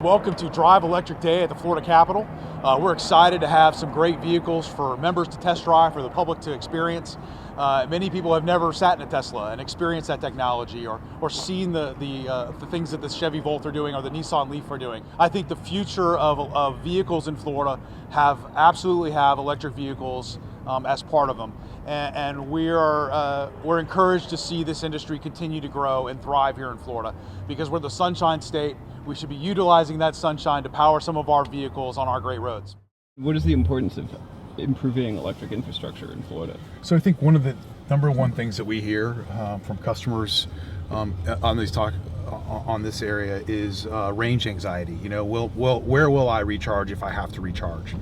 Welcome to Drive Electric Day at the Florida Capitol. We're excited to have some great vehicles for members to test drive, for the public to experience. Many people have never sat in a Tesla and experienced that technology or seen the things that the Chevy Volt are doing or the Nissan Leaf are doing. I think the future of vehicles in Florida absolutely have electric vehicles as part of them. And we're encouraged to see this industry continue to grow and thrive here in Florida because we're the Sunshine State. We should be utilizing that sunshine to power some of our vehicles on our great roads. What is the importance of improving electric infrastructure in Florida? So I think one of the number one things that we hear from customers on this area is range anxiety. You know, where will I recharge if I have to recharge?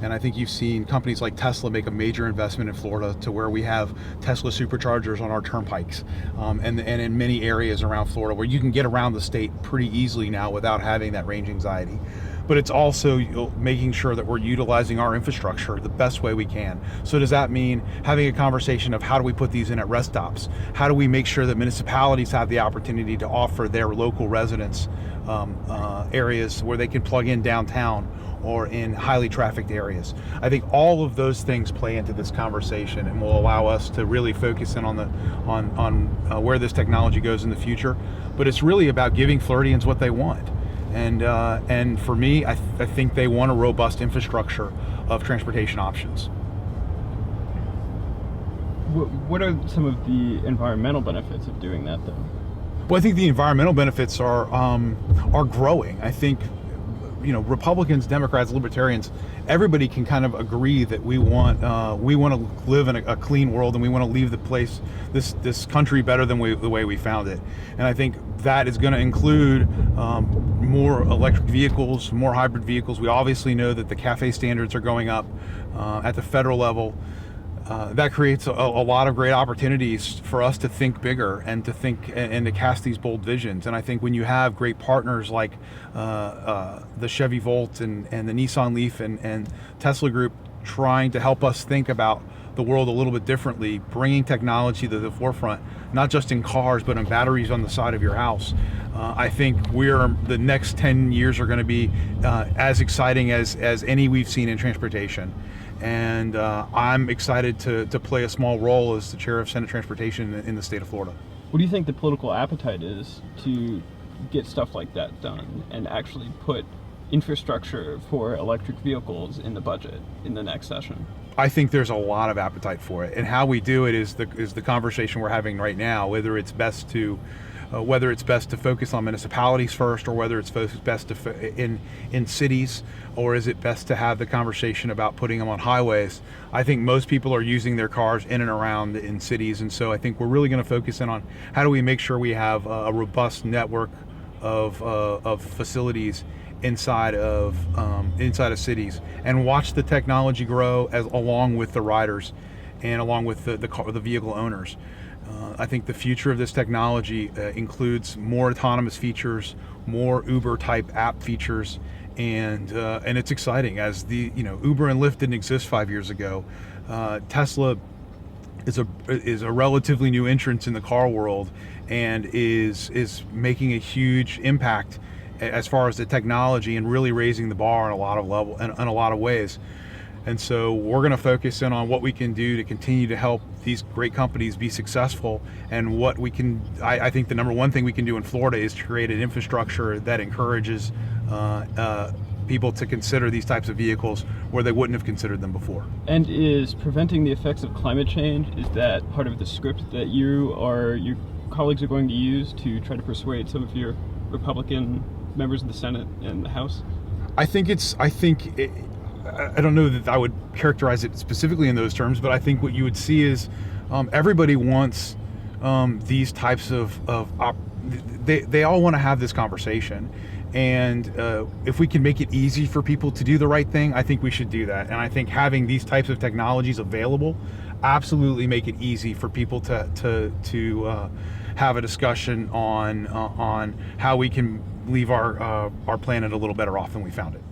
And I think you've seen companies like Tesla make a major investment in Florida to where we have Tesla superchargers on our turnpikes and in many areas around Florida where you can get around the state pretty easily now without having that range anxiety. But it's also making sure that we're utilizing our infrastructure the best way we can. So does that mean having a conversation of how do we put these in at rest stops? How do we make sure that municipalities have the opportunity to offer their local residents areas where they can plug in downtown or in highly trafficked areas? I think all of those things play into this conversation and will allow us to really focus in on where this technology goes in the future. But it's really about giving Floridians what they want. And for me, I think they want a robust infrastructure of transportation options. What are some of the environmental benefits of doing that, though? Well, I think the environmental benefits are growing. I think, you know, Republicans, Democrats, Libertarians, everybody can kind of agree that we want to live in a clean world and we want to leave this country better than the way we found it. And I think that is going to include more electric vehicles, more hybrid vehicles. We obviously know that the CAFE standards are going up at the federal level. That creates a lot of great opportunities for us to think bigger and to think and to cast these bold visions. And I think when you have great partners like the Chevy Volt and the Nissan Leaf and Tesla Group trying to help us think about the world a little bit differently, bringing technology to the forefront, not just in cars, but in batteries on the side of your house. I think the next 10 years are going to be as exciting as any we've seen in transportation. And I'm excited to play a small role as the chair of Senate Transportation in the state of Florida. What do you think the political appetite is to get stuff like that done and actually put infrastructure for electric vehicles in the budget in the next session? I think there's a lot of appetite for it, and how we do it is the conversation we're having right now. Whether it's best to focus on municipalities first, or whether it's best to in cities, or is it best to have the conversation about putting them on highways? I think most people are using their cars in and around in cities, and so I think we're really going to focus in on how do we make sure we have a robust network of facilities inside of cities, and watch the technology grow along with the riders and along with the vehicle owners. I think the future of this technology includes more autonomous features, more Uber-type app features, and it's exciting. As Uber and Lyft didn't exist 5 years ago, Tesla is a relatively new entrant in the car world and is making a huge impact as far as the technology and really raising the bar on a lot of ways. And so we're going to focus in on what we can do to continue to help these great companies be successful, and what we can. I think the number one thing we can do in Florida is to create an infrastructure that encourages people to consider these types of vehicles where they wouldn't have considered them before. And is preventing the effects of climate change, is that part of the script that your colleagues are going to use to try to persuade some of your Republican members of the Senate and the House? I don't know that I would characterize it specifically in those terms, but I think what you would see is everybody wants these types they all want to have this conversation. And if we can make it easy for people to do the right thing, I think we should do that. And I think having these types of technologies available absolutely make it easy for people to have a discussion on how we can leave our planet a little better off than we found it.